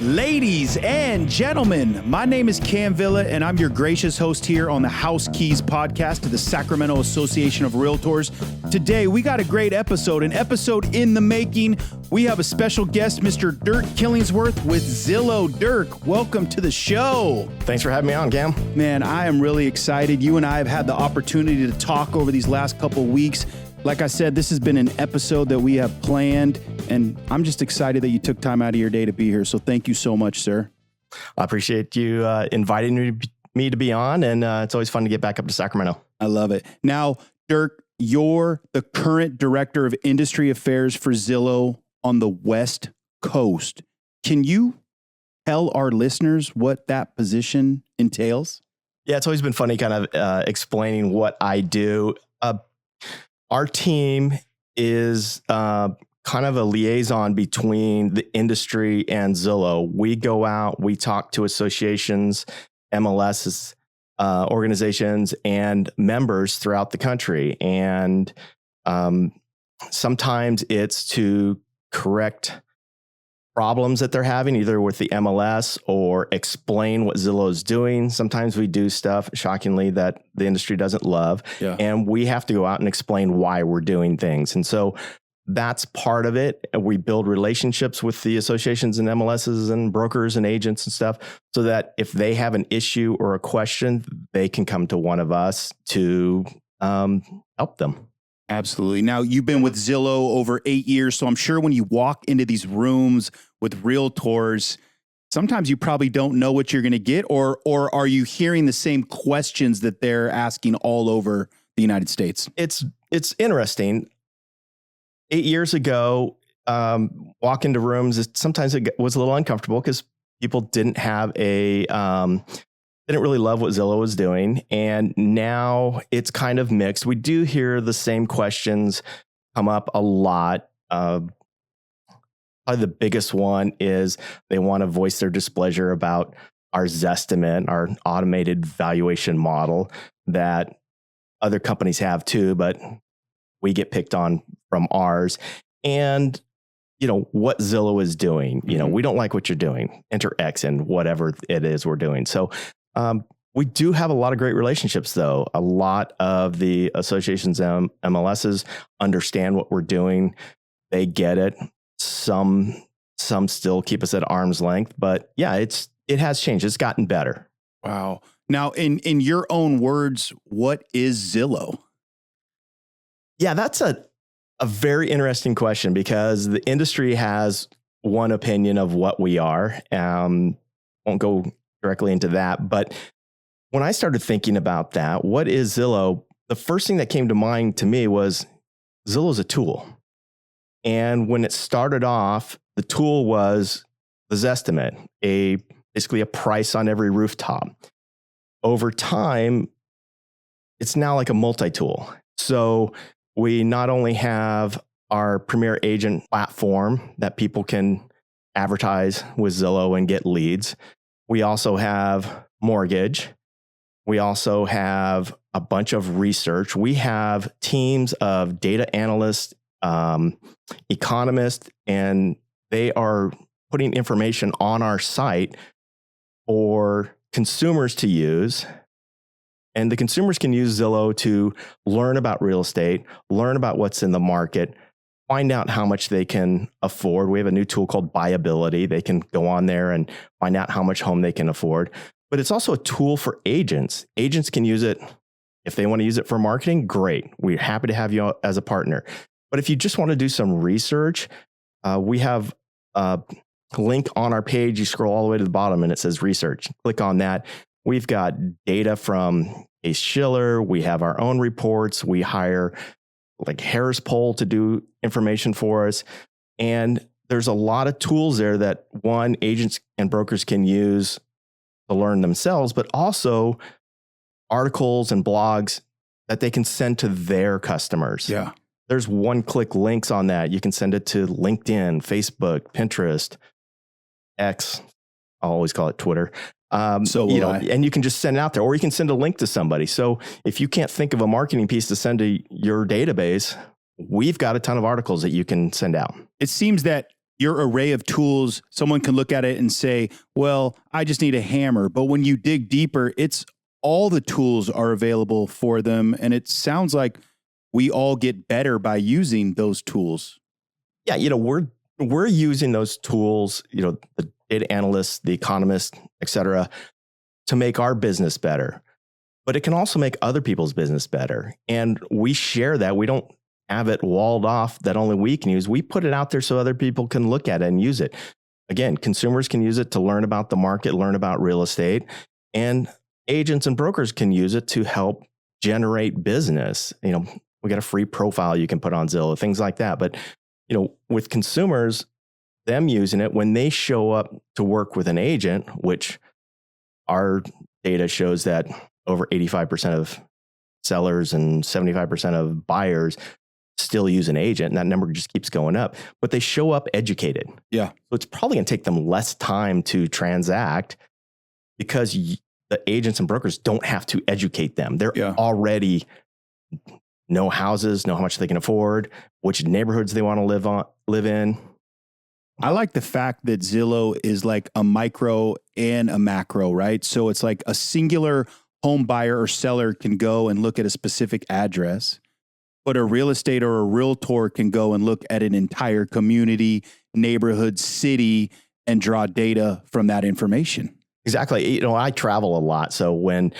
Ladies and gentlemen, my name is Cam Villa, and I'm your gracious host here on the House Keys podcast of the Sacramento Association of REALTORs. Today, we got a great episode, an episode in the making. We have a special guest, Mr. Dirk Killingsworth with Zillow. Dirk, welcome to the show. Thanks for having me on, Cam. Man, I am really excited. You and I have had the opportunity to talk over these last couple weeks. Like I said, this has been an episode that we have planned, and I'm just excited that you took time out of your day to be here. So thank you so much, sir. I appreciate you inviting me to be on, and it's always fun to get back up to Sacramento. I love it. Now, Dirk, you're the current director of industry affairs for Zillow on the West Coast. Can you tell our listeners what that position entails? Yeah, it's always been funny kind of explaining what I do. Our team is kind of a liaison between the industry and Zillow. We go out, we talk to associations, MLSs, organizations, and members throughout the country. And sometimes it's to correct problems that they're having, either with the MLS or explain what Zillow is doing. Sometimes we do stuff, shockingly, that the industry doesn't love. Yeah. And we have to go out and explain why we're doing things. And so that's part of it. We build relationships with the associations and MLSs and brokers and agents and stuff, so that if they have an issue or a question, they can come to one of us to help them. Absolutely. Now, you've been with Zillow over 8 years, so I'm sure when you walk into these rooms with realtors, sometimes you probably don't know what you're going to get, or are you hearing the same questions that they're asking all over the United States? It's interesting. 8 years ago, walk into rooms, sometimes it was a little uncomfortable because people didn't have didn't really love what Zillow was doing. And now it's kind of mixed. We do hear the same questions come up a lot. Probably the biggest one is they want to voice their displeasure about our Zestimate, our automated valuation model that other companies have too, but we get picked on from ours. And what Zillow is doing, we don't like what you're doing. Enter X in whatever it is we're doing. So we do have a lot of great relationships, though. A lot of the associations and MLSs understand what we're doing. They get it. Some still keep us at arm's length, but yeah, it has changed. It's gotten better. Wow. Now, in your own words, what is Zillow? Yeah, that's a very interesting question, because the industry has one opinion of what we are. Won't go directly into that. But when I started thinking about that, what is Zillow? The first thing that came to mind to me was Zillow's a tool. And when it started off, the tool was the Zestimate, basically a price on every rooftop. Over time, it's now like a multi-tool. So we not only have our Premier Agent platform that people can advertise with Zillow and get leads. We also have mortgage. We also have a bunch of research. We have teams of data analysts, economists, and they are putting information on our site for consumers to use. And the consumers can use Zillow to learn about real estate, learn about what's in the market, find out how much they can afford. We have a new tool called Buyability. They can go on there and find out how much home they can afford. But it's also a tool for agents. Agents can use it if they want to use it for marketing. Great. We're happy to have you as a partner. But if you just want to do some research, we have a link on our page. You scroll all the way to the bottom and it says research. Click on that. We've got data from Ace Schiller. We have our own reports. We hire like Harris Poll to do information for us. And there's a lot of tools there that agents and brokers can use to learn themselves, but also articles and blogs that they can send to their customers. Yeah. There's one-click links on that. You can send it to LinkedIn, Facebook, Pinterest, X. I'll always call it Twitter. And you can just send it out there, or you can send a link to somebody. So if you can't think of a marketing piece to send to your database, we've got a ton of articles that you can send out. It seems that your array of tools, someone can look at it and say, well, I just need a hammer. But when you dig deeper, it's all the tools are available for them. And it sounds like we all get better by using those tools. Yeah, we're using those tools, the data analysts, the economists, et cetera, to make our business better. But it can also make other people's business better. And we share that. We don't have it walled off that only we can use. We put it out there so other people can look at it and use it. Again, consumers can use it to learn about the market, learn about real estate, and agents and brokers can use it to help generate business. We got a free profile you can put on Zillow, things like that. But, with consumers, them using it, when they show up to work with an agent, which our data shows that over 85% of sellers and 75% of buyers still use an agent, and that number just keeps going up, but they show up educated. Yeah. So it's probably going to take them less time to transact because the agents and brokers don't have to educate them. They're already know houses, know how much they can afford, which neighborhoods they want to live in. I like the fact that Zillow is like a micro and a macro, right? So it's like a singular home buyer or seller can go and look at a specific address, but a real estate or a realtor can go and look at an entire community, neighborhood, city, and draw data from that information. Exactly. I travel a lot. So when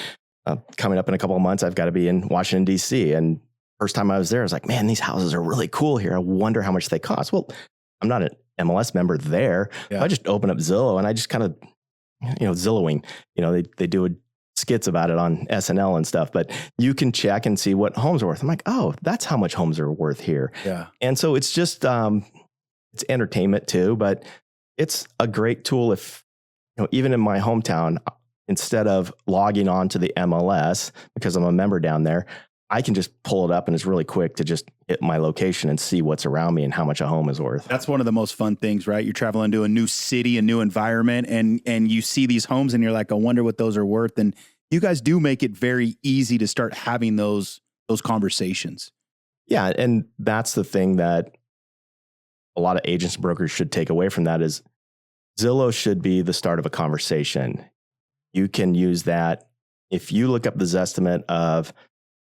coming up in a couple of months, I've got to be in Washington, D.C. And first time I was there, I was like, man, these houses are really cool here. I wonder how much they cost. Well, I'm not an MLS member there. Yeah. I just open up Zillow and I just kind of, Zillowing, they do skits about it on SNL and stuff, but you can check and see what homes are worth. I'm like, oh, that's how much homes are worth here. Yeah. And so it's just, it's entertainment too, but it's a great tool if, even in my hometown, instead of logging on to the MLS because I'm a member down there, I can just pull it up and it's really quick to just hit my location and see what's around me and how much a home is worth. That's one of the most fun things, right? You're traveling to a new city, a new environment, and you see these homes and you're like, I wonder what those are worth. And you guys do make it very easy to start having those conversations. Yeah. And that's the thing that a lot of agents and brokers should take away from that is Zillow should be the start of a conversation. You can use that. If you look up the Zestimate of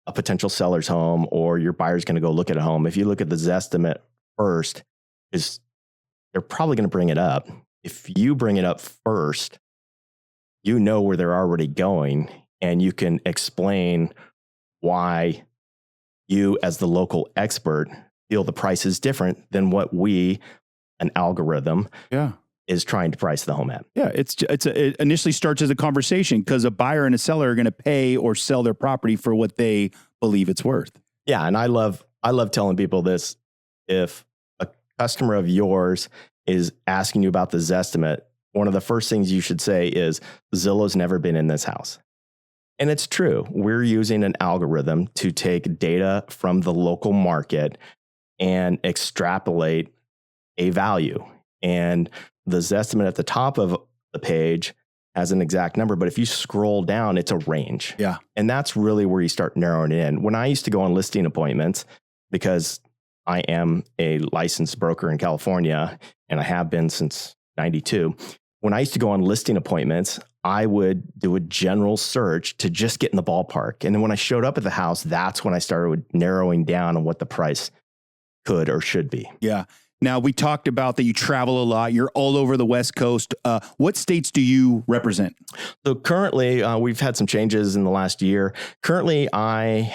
a potential seller's home or your buyer's going to go look at a home, if you look at the Zestimate first, they're probably going to bring it up. If you bring it up first, you know where they're already going and you can explain why you as the local expert feel the price is different than what an algorithm is trying to price the home at. Yeah, it initially starts as a conversation because a buyer and a seller are going to pay or sell their property for what they believe it's worth. Yeah, and I love telling people this. If a customer of yours is asking you about the Zestimate, one of the first things you should say is, Zillow's never been in this house. And it's true. We're using an algorithm to take data from the local market and extrapolate a value. And the Zestimate at the top of the page has an exact number, but if you scroll down, it's a range. Yeah. And that's really where you start narrowing it in. When I used to go on listing appointments, because I am a licensed broker in California, and I have been since 92, when I used to go on listing appointments, I would do a general search to just get in the ballpark. And then when I showed up at the house, that's when I started narrowing down on what the price could or should be. Yeah. Now, we talked about that you travel a lot. You're all over the West Coast. What states do you represent? So currently, we've had some changes in the last year. Currently, I'm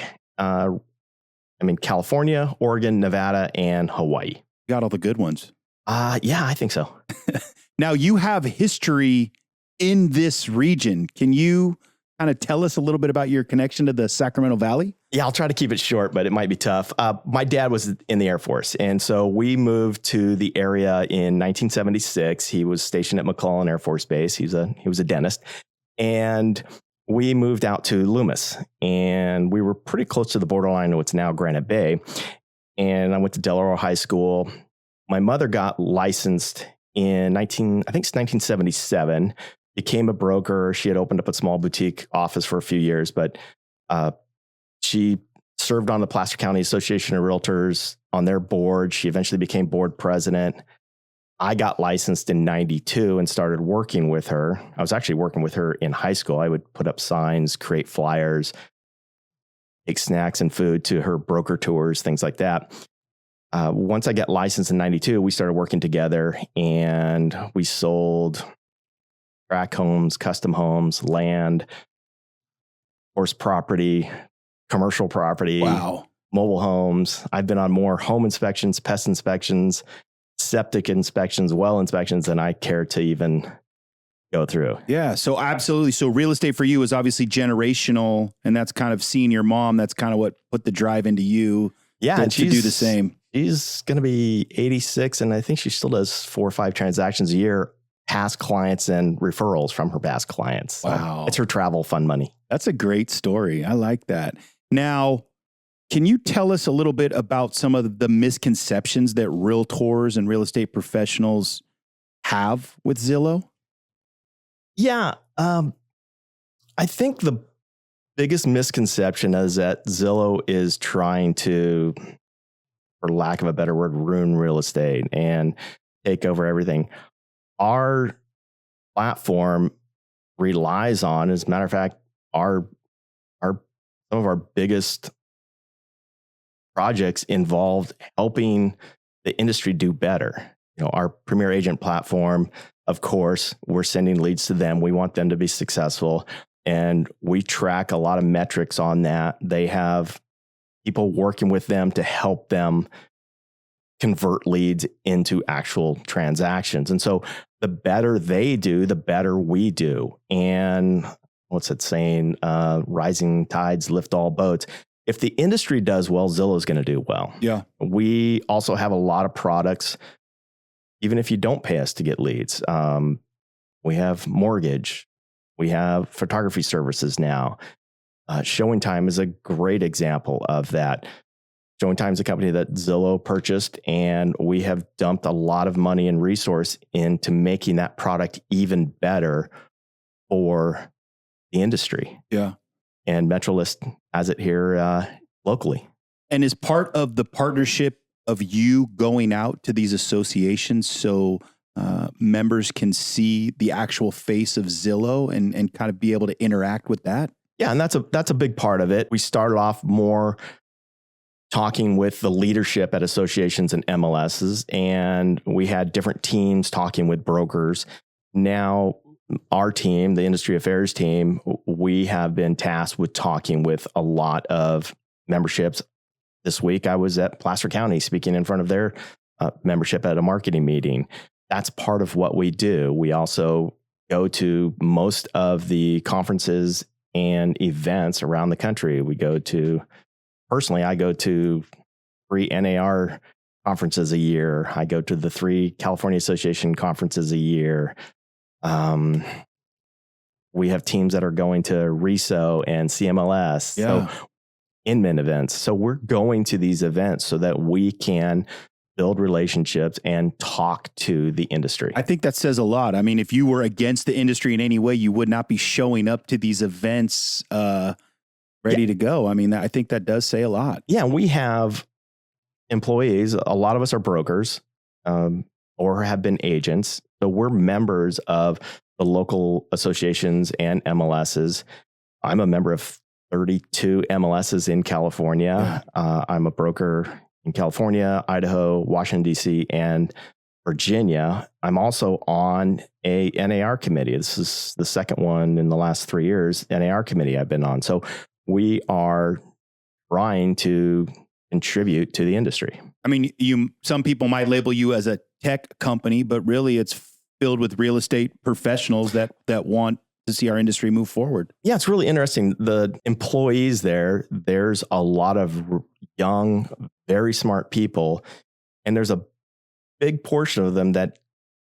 in California, Oregon, Nevada, and Hawaii. Got all the good ones. Yeah, I think so. Now, you have history in this region. Can you kind of tell us a little bit about your connection to the Sacramento Valley? Yeah, I'll try to keep it short, but it might be tough. My dad was in the Air Force, and so we moved to the area in 1976. He was stationed at McClellan Air Force Base. He was a dentist, and we moved out to Loomis, and we were pretty close to the borderline of what's now Granite Bay. And I went to Del Oro High School. My mother got licensed in 1977. Became a broker. She had opened up a small boutique office for a few years, but she served on the Placer County Association of REALTORS on their board. She eventually became board president. I got licensed in 92 and started working with her. I was actually working with her in high school. I would put up signs, create flyers, take snacks and food to her broker tours, things like that. Once I got licensed in 92, we started working together and we sold tract homes, custom homes, land, horse property, commercial property, mobile homes. I've been on more home inspections, pest inspections, septic inspections, well inspections than I care to even go through. Yeah. So absolutely. So real estate for you is obviously generational, and that's kind of seeing your mom. That's kind of what put the drive into you. Yeah. To do the same. She's going to be 86. And I think she still does 4 or 5 transactions a year, past clients and referrals from her past clients. Wow. It's her travel fund money. That's a great story. I like that. Now, can you tell us a little bit about some of the misconceptions that realtors and real estate professionals have with Zillow? Yeah. I think the biggest misconception is that Zillow is trying to, for lack of a better word, ruin real estate and take over everything. Our platform relies on, as a matter of fact, some of our biggest projects involved helping the industry do better. You know, our Premier Agent platform, of course, we're sending leads to them. We want them to be successful, and we track a lot of metrics on that. They have people working with them to help them convert leads into actual transactions. And so the better they do, the better we do. And what's it saying? Rising tides lift all boats. If the industry does well, Zillow's going to do well. Yeah. We also have a lot of products, even if you don't pay us to get leads. We have mortgage. We have photography services now. Showing Time is a great example of that. Showing Time is a company that Zillow purchased, and we have dumped a lot of money and resource into making that product even better for the industry. Yeah. And MetroList has it here locally. And is part of the partnership of you going out to these associations so members can see the actual face of Zillow and kind of be able to interact with that? Yeah, and that's a big part of it. We started off more talking with the leadership at associations and MLSs, and we had different teams talking with brokers. Now, our team, the industry affairs team, we have been tasked with talking with a lot of memberships. This week, I was at Placer County speaking in front of their membership at a marketing meeting. That's part of what we do. We also go to most of the conferences and events around the country. Personally, I go to 3 NAR conferences a year. I go to the 3 California Association conferences a year. We have teams that are going to RESO and CMLS. Yeah. So Inman events. So we're going to these events so that we can build relationships and talk to the industry. I think that says a lot. I mean, if you were against the industry in any way, you would not be showing up to these events ready to go. I mean, I think that does say a lot. Yeah, we have employees. A lot of us are brokers or have been agents. So we're members of the local associations and MLSs. I'm a member of 32 MLSs in California. I'm a broker in California, Idaho, Washington, D.C., and Virginia. I'm also on a NAR committee. This is the second one in the last 3 years, NAR committee I've been on. So we are trying to contribute to the industry. I mean, some people might label you as a tech company, but really it's filled with real estate professionals that want to see our industry move forward. Yeah, it's really interesting. The employees there's a lot of young, very smart people, and there's a big portion of them that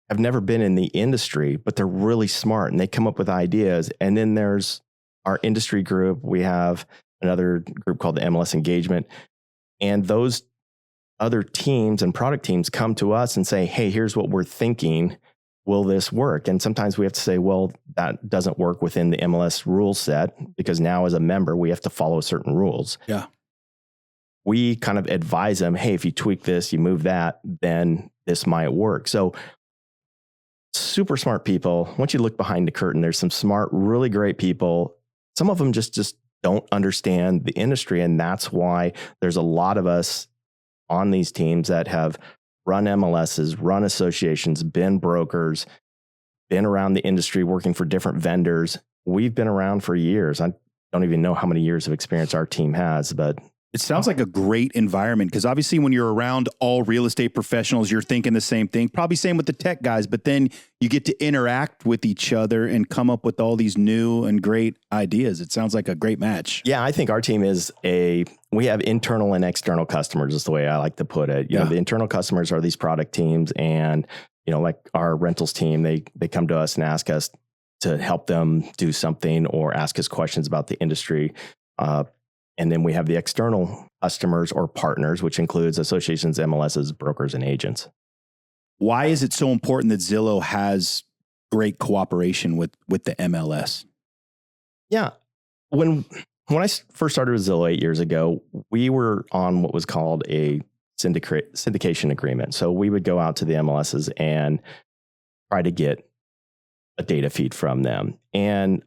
have never been in the industry, but they're really smart and they come up with ideas. And then there's our industry group. We have another group called the MLS Engagement, and those other teams and product teams come to us and say, hey, here's what we're thinking. Will this work? And sometimes we have to say, well, that doesn't work within the MLS rule set, because now as a member, we have to follow certain rules. Yeah. We kind of advise them, hey, if you tweak this, you move that, then this might work. So super smart people. Once you look behind the curtain, there's some smart, really great people. Some of them just don't understand the industry. And that's why there's a lot of us on these teams that have run MLSs, run associations, been brokers, been around the industry working for different vendors. We've been around for years. I don't even know how many years of experience our team has, but it sounds like a great environment, because obviously when you're around all real estate professionals, you're thinking the same thing, probably same with the tech guys, but then you get to interact with each other and come up with all these new and great ideas. It sounds like a great match. Yeah, I think our team we have internal and external customers is the way I like to put it. You know, the internal customers are these product teams, and, you know, like our rentals team, they come to us and ask us to help them do something or ask us questions about the industry. And then we have the external customers or partners, which includes associations, MLSs, brokers, and agents. Why is it so important that Zillow has great cooperation with the MLS? Yeah. When I first started with Zillow 8 years ago, we were on what was called a syndication agreement. So we would go out to the MLSs and try to get a data feed from them. And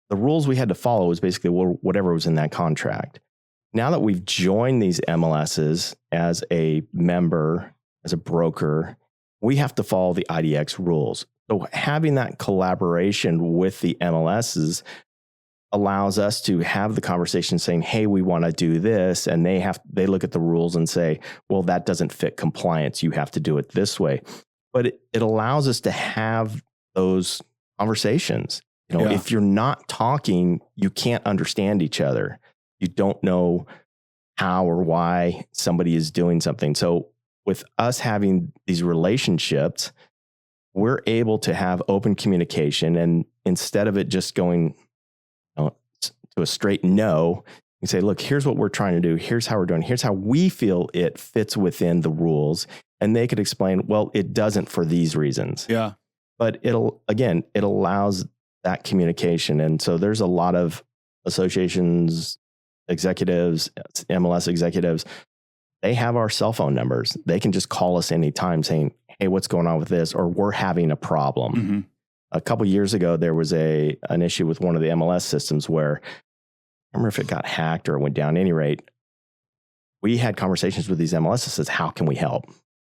the rules we had to follow was basically whatever was in that contract. Now that we've joined these MLSs as a member, as a broker, we have to follow the IDX rules. So having that collaboration with the MLSs allows us to have the conversation saying, hey, we want to do this. And they look at the rules and say, well, that doesn't fit compliance. You have to do it this way. But it allows us to have those conversations. You know, if you're not talking, you can't understand each other. You don't know how or why somebody is doing something. So with us having these relationships, we're able to have open communication. And instead of it just going to a straight no, you say, look, here's what we're trying to do. Here's how we're doing. Here's how we feel it fits within the rules. And they could explain, well, it doesn't for these reasons. Yeah. But it allows that communication. And so there's a lot of associations, executives, MLS executives, they have our cell phone numbers. They can just call us anytime saying, hey, what's going on with this? Or we're having a problem. Mm-hmm. A couple of years ago, there was an issue with one of the MLS systems where, I remember if it got hacked or it went down. At any rate, we had conversations with these MLSs that says, how can we help?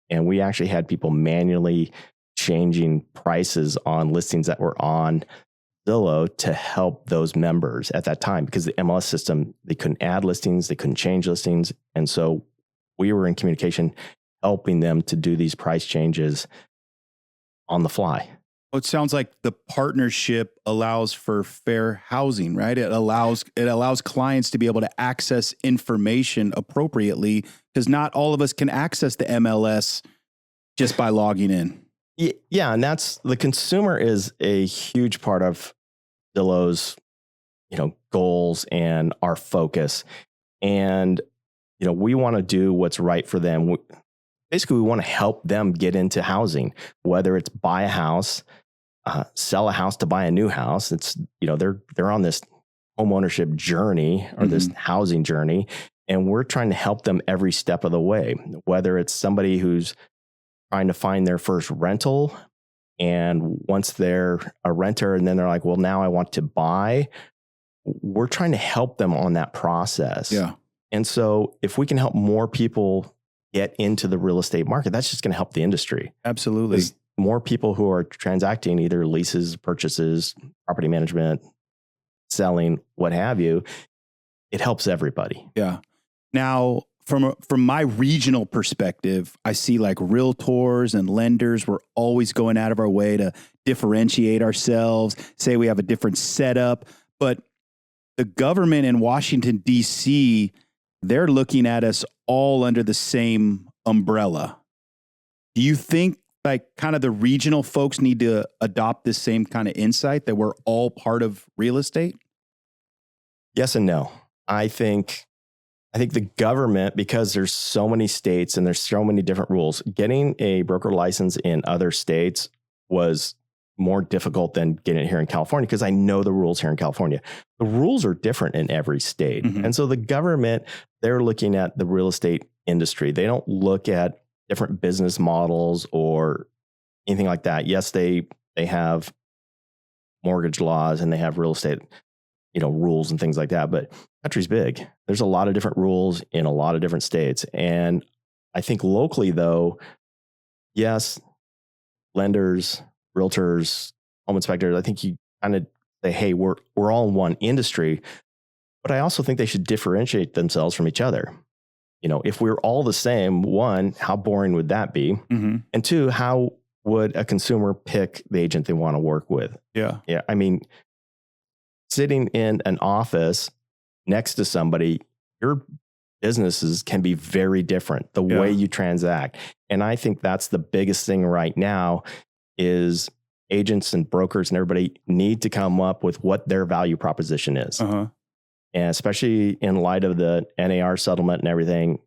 And we actually had people manually changing prices on listings that were on Zillow to help those members at that time, because the MLS system, they couldn't add listings, they couldn't change listings. And so we were in communication, helping them to do these price changes on the fly. Well, it sounds like the partnership allows for fair housing, right? It allows clients to be able to access information appropriately, because not all of us can access the MLS just by logging in. Yeah, and that's the consumer is a huge part of Zillow's, goals and our focus. And, we want to do what's right for them. Basically, we want to help them get into housing, whether it's buy a house, sell a house to buy a new house. It's, they're on this home ownership journey or this housing journey, and we're trying to help them every step of the way, whether it's somebody who's trying to find their first rental. And once they're a renter and then they're like, well, now I want to buy, we're trying to help them on that process. Yeah. And so if we can help more people get into the real estate market, that's just going to help the industry. Absolutely. There's more people who are transacting either leases, purchases, property management, selling, what have you. It helps everybody. Yeah. Now, from my regional perspective, I see like realtors and lenders, we're always going out of our way to differentiate ourselves, say we have a different setup. But the government in Washington, D.C., they're looking at us all under the same umbrella. Do you think like kind of the regional folks need to adopt this same kind of insight that we're all part of real estate? Yes and no. I think the government, because there's so many states and there's so many different rules, getting a broker license in other states was more difficult than getting it here in California, because I know the rules here in California. The rules are different in every state. Mm-hmm. And so the government, they're looking at the real estate industry. They don't look at different business models or anything like that. Yes, they have mortgage laws and they have real estate, rules and things like that. But country's big. There's a lot of different rules in a lot of different states. And I think locally, though, yes, lenders, realtors, home inspectors, I think you kind of say, hey, we're all in one industry. But I also think they should differentiate themselves from each other. If we're all the same, one, how boring would that be? Mm-hmm. And two, how would a consumer pick the agent they want to work with? Yeah. Yeah. I mean, sitting in an office next to somebody, your businesses can be very different, the way you transact. And I think that's the biggest thing right now is agents and brokers and everybody need to come up with what their value proposition is. Uh-huh. And especially in light of the NAR settlement and everything,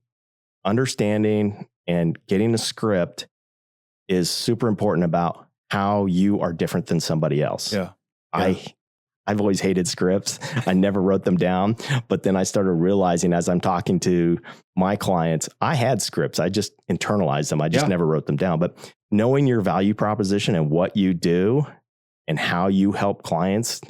understanding and getting a script is super important about how you are different than somebody else. Yeah. I've always hated scripts. I never wrote them down. But then I started realizing as I'm talking to my clients, I had scripts. I just internalized them. I just never wrote them down. But knowing your value proposition and what you do and how you help clients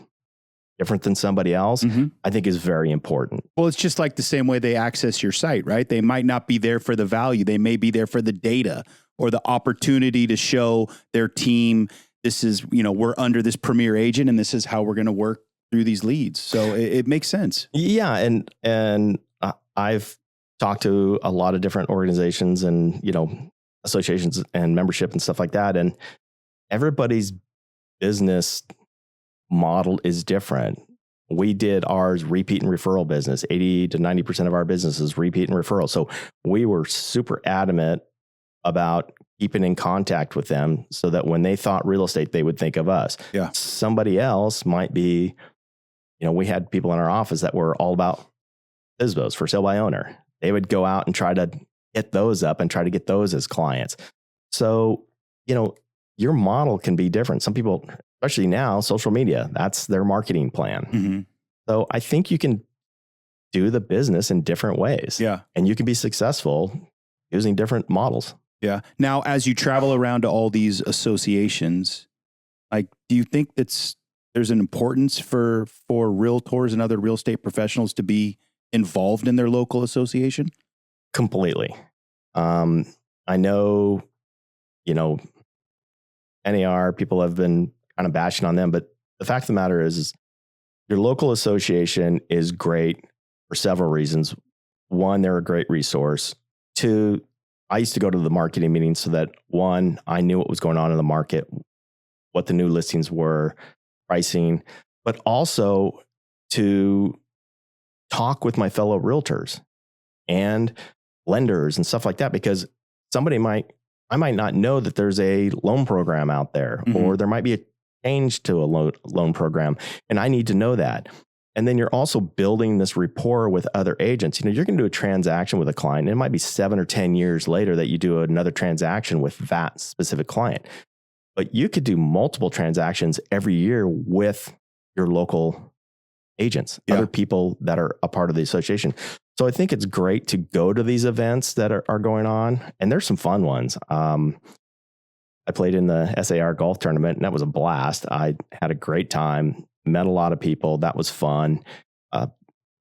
different than somebody else, I think is very important. Well, it's just like the same way they access your site, right? They might not be there for the value. They may be there for the data or the opportunity to show their team, this is, we're under this premier agent and this is how we're going to work through these leads. So it makes sense. Yeah. And I've talked to a lot of different organizations and, associations and membership and stuff like that. And everybody's business model is different. We did ours repeat and referral business. 80 to 90% of our business is repeat and referral. So we were super adamant about keeping in contact with them so that when they thought real estate, they would think of us. Yeah. Somebody else might be, we had people in our office that were all about FSBOs, for sale by owner. They would go out and try to get those up and try to get those as clients. So, your model can be different. Some people, especially now, social media, that's their marketing plan. Mm-hmm. So I think you can do the business in different ways. Yeah. And you can be successful using different models. Yeah. Now, as you travel around to all these associations, do you think there's an importance for realtors and other real estate professionals to be involved in their local association? Completely. I know, NAR, people have been kind of bashing on them, but the fact of the matter is your local association is great for several reasons. One, they're a great resource. Two, I used to go to the marketing meetings so that one, I knew what was going on in the market, what the new listings were, pricing, but also to talk with my fellow realtors and lenders and stuff like that, because I might not know that there's a loan program out there, or there might be a change to a loan program, and I need to know that. And then you're also building this rapport with other agents. You're going to do a transaction with a client, and it might be 7 or 10 years later that you do another transaction with that specific client. But you could do multiple transactions every year with your local agents, other people that are a part of the association. So I think it's great to go to these events that are going on, and there's some fun ones. I played in the SAR golf tournament, and that was a blast. I had a great time, met a lot of people. That was fun.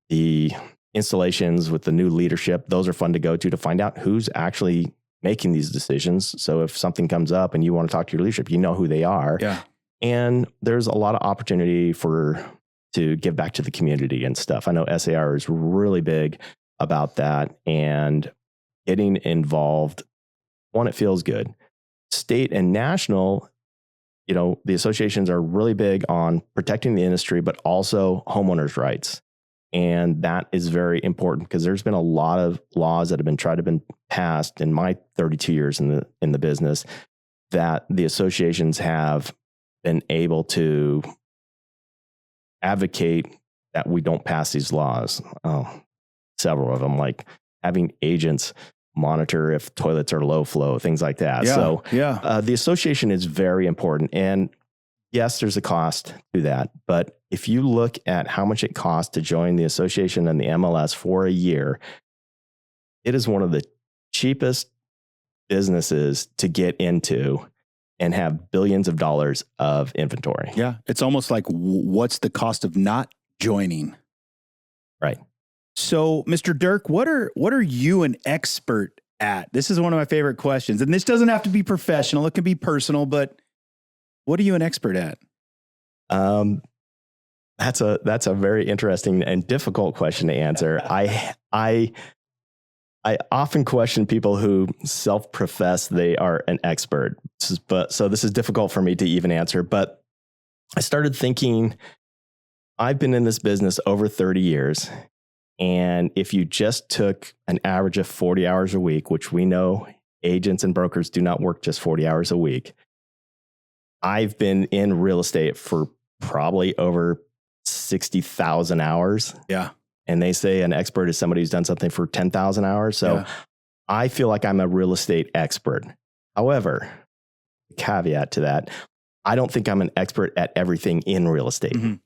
The installations with the new leadership, those are fun to go to find out who's actually making these decisions. So if something comes up and you want to talk to your leadership, you know who they are. Yeah. And there's a lot of opportunity to give back to the community and stuff. I know SAR is really big about that, and getting involved. One, it feels good. State and national, the associations are really big on protecting the industry, but also homeowners' rights. And that is very important because there's been a lot of laws that have been passed in my 32 years in the business that the associations have been able to advocate that we don't pass these laws. Several of them, like having agents monitor if toilets are low flow, things like that. The association is very important. And yes, there's a cost to that. But if you look at how much it costs to join the association and the MLS for a year, it is one of the cheapest businesses to get into and have billions of dollars of inventory. Yeah. It's almost like what's the cost of not joining? Right. So, Mr. Dirk, what are you an expert at? This is one of my favorite questions. And this doesn't have to be professional. It can be personal, but what are you an expert at? That's a very interesting and difficult question to answer. I often question people who self-profess they are an expert, so this is difficult for me to even answer. But I started thinking, I've been in this business over 30 years. And if you just took an average of 40 hours a week, which we know agents and brokers do not work just 40 hours a week. I've been in real estate for probably over 60,000 hours. Yeah. And they say an expert is somebody who's done something for 10,000 hours. So I feel like I'm a real estate expert. However, caveat to that, I don't think I'm an expert at everything in real estate. Mm-hmm.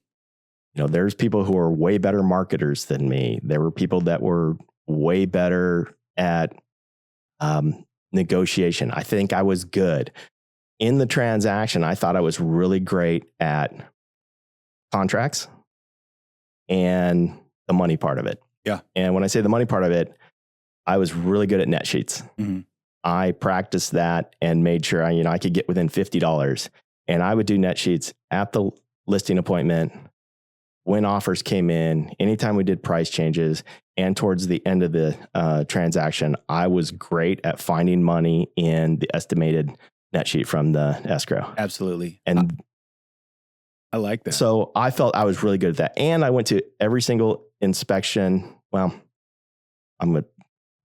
There's people who are way better marketers than me. There were people that were way better at negotiation. I think I was good. In the transaction, I thought I was really great at contracts and the money part of it. Yeah. And when I say the money part of it, I was really good at net sheets. Mm-hmm. I practiced that and made sure I could get within $50. And I would do net sheets at the listing appointment, when offers came in, anytime we did price changes, and towards the end of the transaction, I was great at finding money in the estimated net sheet from the escrow. Absolutely. And I like that. So I felt I was really good at that. And I went to every single inspection. Well,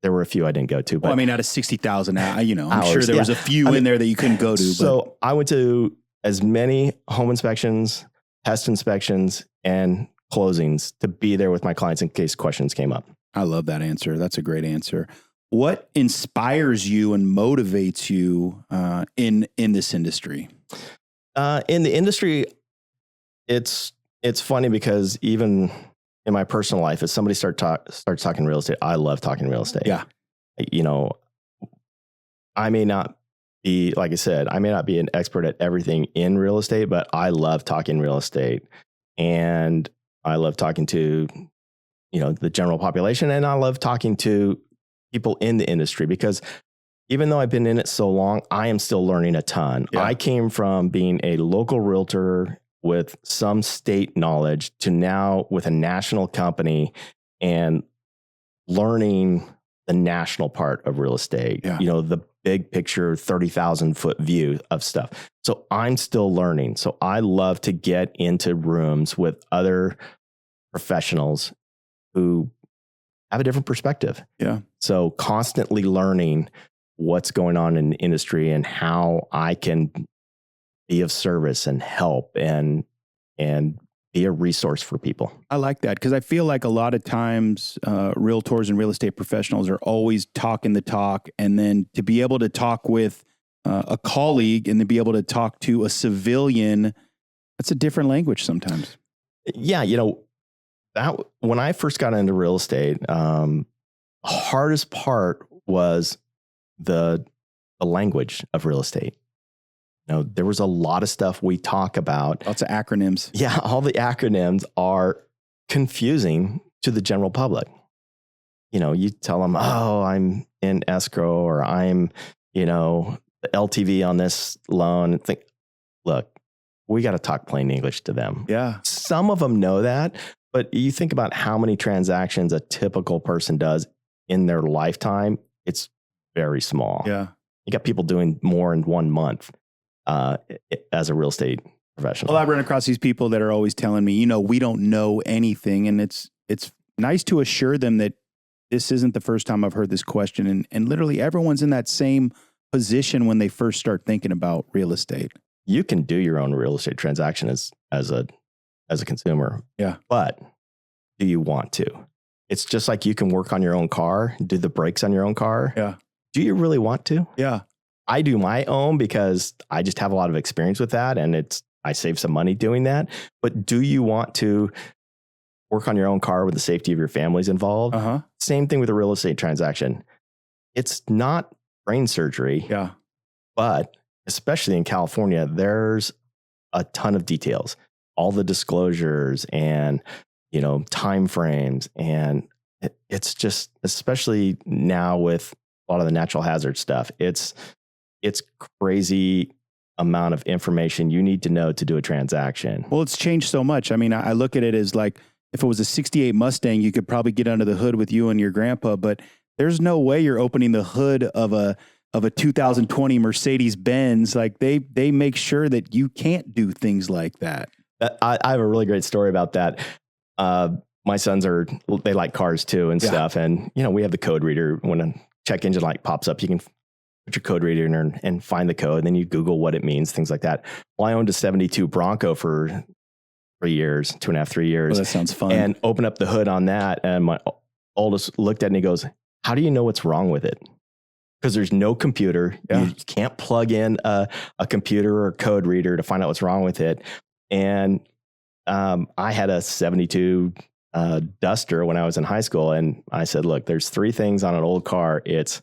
there were a few I didn't go to, but out of 60,000, I'm hours, sure there was a few in there that you couldn't go to. So I went to as many home inspections, test inspections, and closings to be there with my clients in case questions came up. I love that answer. That's a great answer. What inspires you and motivates you in this industry? In the industry, it's funny because even in my personal life, if somebody starts talking real estate, I love talking real estate. Yeah. I may not be, like I said, I may not be an expert at everything in real estate, but I love talking real estate. And I love talking to, the general population. And I love talking to people in the industry because even though I've been in it so long, I am still learning a ton. Yeah. I came from being a local realtor with some state knowledge to now with a national company and learning the national part of real estate, the big picture, 30,000 foot view of stuff. So I'm still learning. So I love to get into rooms with other professionals who have a different perspective. Yeah. So constantly learning what's going on in the industry and how I can be of service and help and be a resource for people. I like that because I feel like a lot of times realtors and real estate professionals are always talking the talk, and then to be able to talk with a colleague and to be able to talk to a civilian, that's a different language sometimes. Yeah, that when I first got into real estate, hardest part was the language of real estate. There was a lot of stuff we talk about. Lots of acronyms. Yeah, all the acronyms are confusing to the general public. You tell them, oh, I'm in escrow or I'm, the LTV on this loan. Look, we got to talk plain English to them. Yeah. Some of them know that, but you think about how many transactions a typical person does in their lifetime. It's very small. Yeah. You got people doing more in 1 month. As a real estate professional. Well, I run across these people that are always telling me, we don't know anything. And it's nice to assure them that this isn't the first time I've heard this question. And literally everyone's in that same position when they first start thinking about real estate. You can do your own real estate transaction as a consumer. Yeah. But do you want to? It's just like you can work on your own car, do the brakes on your own car. Yeah. Do you really want to? Yeah. I do my own because I just have a lot of experience with that and I save some money doing that. But do you want to work on your own car with the safety of your families involved? Uh-huh. Same thing with a real estate transaction. It's not brain surgery. Yeah. But especially in California, there's a ton of details, all the disclosures and, time frames. And it's just, especially now with a lot of the natural hazard stuff, it's crazy amount of information you need to know to do a transaction. Well, it's changed so much. I mean, I look at it as like, if it was a 68 Mustang, you could probably get under the hood with you and your grandpa, but there's no way you're opening the hood of a 2020 Mercedes Benz. Like they make sure that you can't do things like that. I have a really great story about that. My sons they like cars too and stuff. And, we have the code reader. When a check engine light pops up, you can put your code reader in and find the code. And then you Google what it means, things like that. Well, I owned a 72 Bronco for 3 years, 2.5-3 years. Well, that sounds fun. And open up the hood on that. And my oldest looked at it and he goes, how do you know what's wrong with it? Because there's no computer. Yeah. You can't plug in a computer or a code reader to find out what's wrong with it. And I had a 72 Duster when I was in high school. And I said, look, there's 3 things on an old car. It's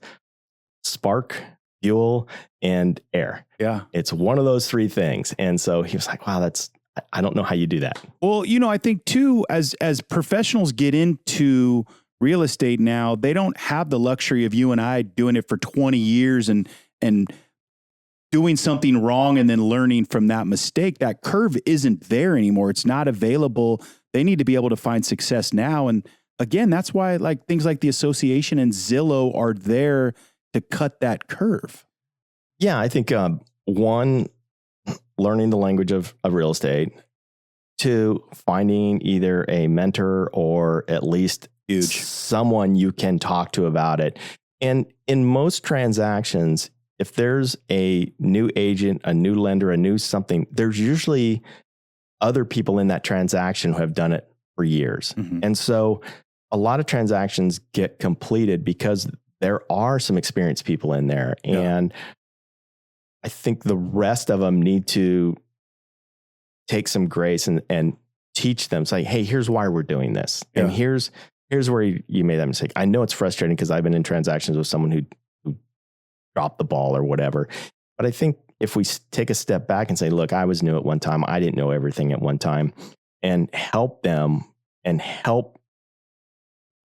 spark, fuel, and air. Yeah. It's one of those 3 things. And so he was like, wow, I don't know how you do that. Well, I think too, as professionals get into real estate now, they don't have the luxury of you and I doing it for 20 years and doing something wrong and then learning from that mistake. That curve isn't there anymore. It's not available. They need to be able to find success now. And again, that's why like things like the association and Zillow are there to cut that curve. Yeah, I think one, learning the language of real estate. 2, finding either a mentor or at least someone you can talk to about it. And in most transactions, if there's a new agent, a new lender, a new something, there's usually other people in that transaction who have done it for years. Mm-hmm. And so a lot of transactions get completed because there are some experienced people in there. Yeah. And I think the rest of them need to take some grace and teach them. Say, hey, here's why we're doing this. Yeah. And here's where you made that mistake. I know it's frustrating because I've been in transactions with someone who dropped the ball or whatever. But I think if we take a step back and say, look, I was new at one time. I didn't know everything at one time, and help them and help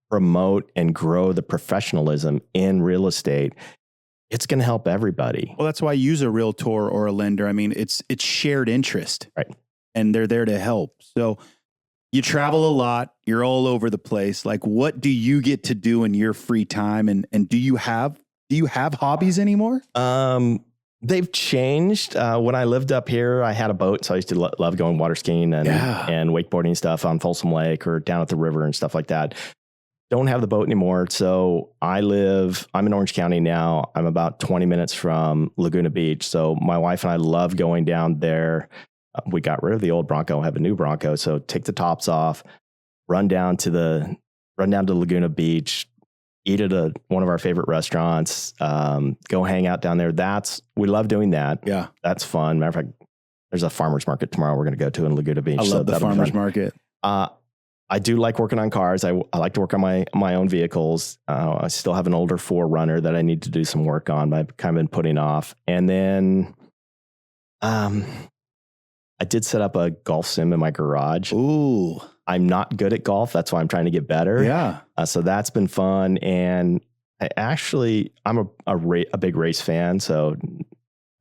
promote and grow the professionalism in real estate, it's going to help everybody. Well, that's why I use a realtor or a lender. I mean, it's shared interest, right? And they're there to help. So you travel a lot, you're all over the place. Like, what do you get to do in your free time? And do you have hobbies anymore? They've changed. When I lived up here, I had a boat. So I used to love going water skiing and wakeboarding stuff on Folsom Lake or down at the river and stuff like that. Don't have the boat anymore. So I'm in Orange County now. I'm about 20 minutes from Laguna Beach. So my wife and I love going down there. We got rid of the old Bronco, have a new Bronco. So take the tops off, run down to Laguna Beach, eat at one of our favorite restaurants, go hang out down there. We love doing that. Yeah. That's fun. Matter of fact, there's a farmer's market tomorrow we're going to go to in Laguna Beach. I love the farmer's market. I do like working on cars. I like to work on my own vehicles. I still have an older 4Runner that I need to do some work on, but I've kind of been putting off. And then I did set up a golf sim in my garage. Ooh. I'm not good at golf. That's why I'm trying to get better. Yeah. So that's been fun. And I'm a big race fan. So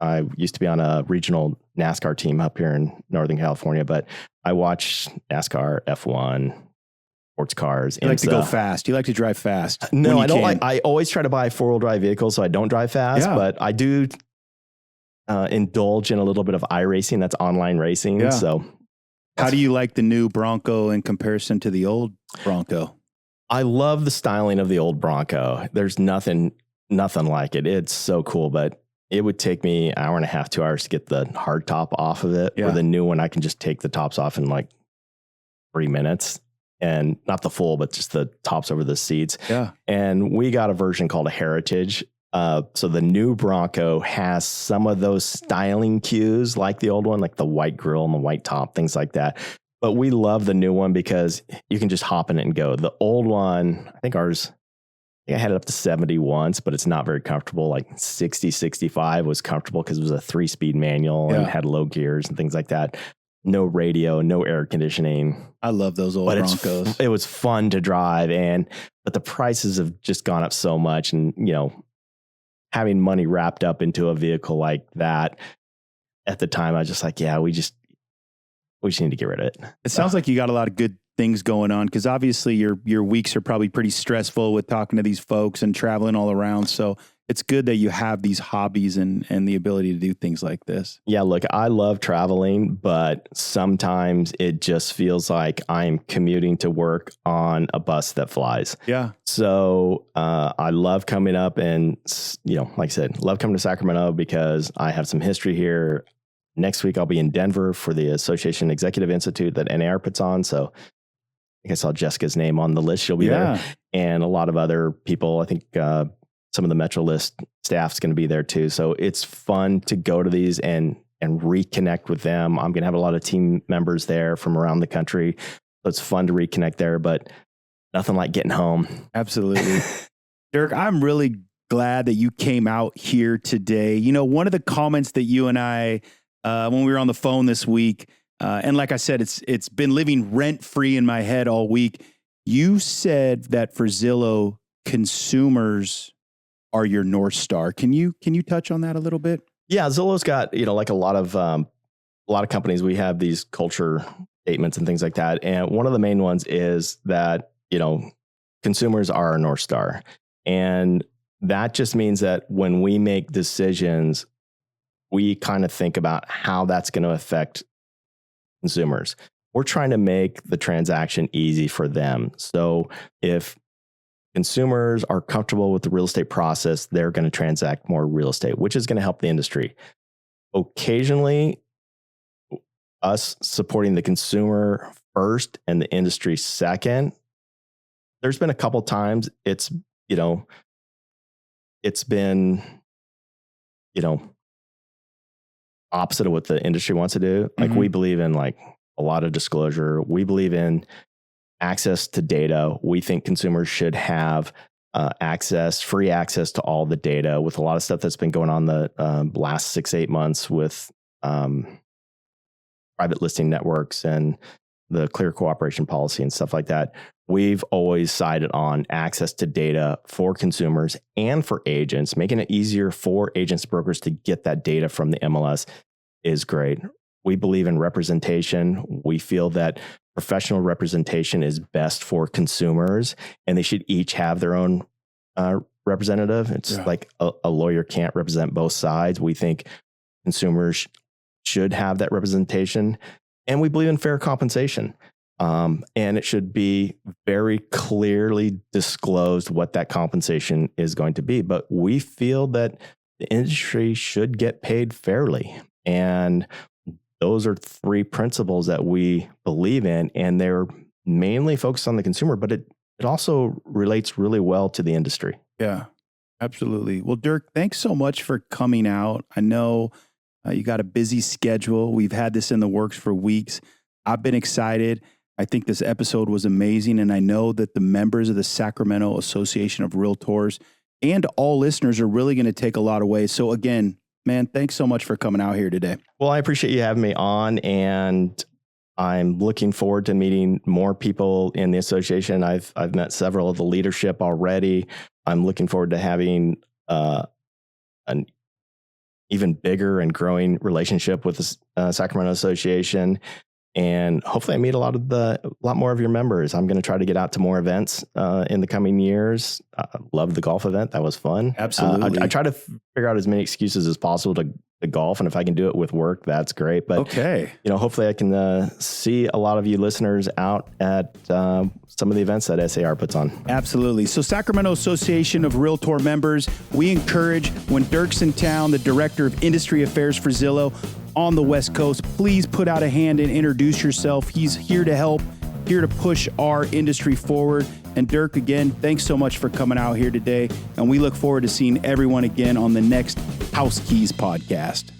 I used to be on a regional NASCAR team up here in Northern California, but I watch NASCAR, F1, sports cars. You like to go fast. You like to drive fast. No, I don't I always try to buy 4-wheel drive vehicles so I don't drive fast, but I do indulge in a little bit of iRacing. That's online racing. Yeah. So how do you like the new Bronco in comparison to the old Bronco? I love the styling of the old Bronco. There's nothing like it. It's so cool, but it would take me an hour and a half, 2 hours to get the hard top off of it. Yeah. Or the new one, I can just take the tops off in like 3 minutes, and not the full, but just the tops over the seats. Yeah. And we got a version called a Heritage. So the new Bronco has some of those styling cues like the old one, like the white grille and the white top, things like that. But we love the new one because you can just hop in it and go. The old one, I think ours I had it up to 70 once, but it's not very comfortable. Like 60, 65 was comfortable because it was a 3-speed manual and had low gears and things like that. No radio, no air conditioning. I love those old Broncos. It was fun to drive, but the prices have just gone up so much. And, having money wrapped up into a vehicle like that at the time, I was just like, we just need to get rid of it. It sounds like you got a lot of good things going on, because obviously your weeks are probably pretty stressful with talking to these folks and traveling all around. So it's good that you have these hobbies and the ability to do things like this. Yeah, look, I love traveling, but sometimes it just feels like I'm commuting to work on a bus that flies. Yeah. So I love coming up and, like I said, love coming to Sacramento because I have some history here. Next week, I'll be in Denver for the Association Executive Institute that NAR puts on. So I think I saw Jessica's name on the list. She'll be there. And a lot of other people. I think some of the Metro List staff's going to be there too. So it's fun to go to these and reconnect with them. I'm going to have a lot of team members there from around the country. So it's fun to reconnect there, but nothing like getting home. Absolutely. Dirk, I'm really glad that you came out here today. One of the comments that you and I, when we were on the phone this week, and like I said, it's been living rent-free in my head all week. You said that for Zillow, consumers are your North Star. Can you touch on that a little bit? Yeah, Zillow's got, like a lot of companies, we have these culture statements and things like that. And one of the main ones is that, consumers are our North Star. And that just means that when we make decisions, we kind of think about how that's going to affect consumers. We're trying to make the transaction easy for them. So if consumers are comfortable with the real estate process, they're going to transact more real estate, which is going to help the industry. Occasionally, us supporting the consumer first and the industry second, there's been a couple times it's been, opposite of what the industry wants to do. Like we believe in like a lot of disclosure. We believe in access to data. We think consumers should have free access to all the data. With a lot of stuff that's been going on the last 6-8 months with private listing networks and the clear cooperation policy and stuff like that, we've always sided on access to data for consumers and for agents. Making it easier for agents, brokers to get that data from the MLS is great. We believe in representation. We feel that professional representation is best for consumers, and they should each have their own representative. It's like a lawyer can't represent both sides. We think consumers should have that representation, and we believe in fair compensation. And it should be very clearly disclosed what that compensation is going to be. But we feel that the industry should get paid fairly. And those are 3 principles that we believe in, and they're mainly focused on the consumer, but it also relates really well to the industry. Yeah, absolutely. Well, Dirk, thanks so much for coming out. I know you got a busy schedule. We've had this in the works for weeks. I've been excited. I think this episode was amazing, and I know that the members of the Sacramento Association of Realtors and all listeners are really going to take a lot away. So again, man, thanks so much for coming out here today. Well, I appreciate you having me on, and I'm looking forward to meeting more people in the association. I've met several of the leadership already. I'm looking forward to having an even bigger and growing relationship with the Sacramento Association. And hopefully I meet a lot more of your members. I'm going to try to get out to more events in the coming years. Love the golf event. That was fun. Absolutely. I try to figure out as many excuses as possible to golf. And if I can do it with work, that's great. But hopefully I can see a lot of you listeners out at some of the events that SAR puts on. Absolutely. So Sacramento Association of Realtor members, we encourage, when Dirk's in town, the Director of Industry Affairs for Zillow on the West Coast, please put out a hand and introduce yourself. He's here to help, here to push our industry forward. And Dirk, again, thanks so much for coming out here today. And we look forward to seeing everyone again on the next House Keys podcast.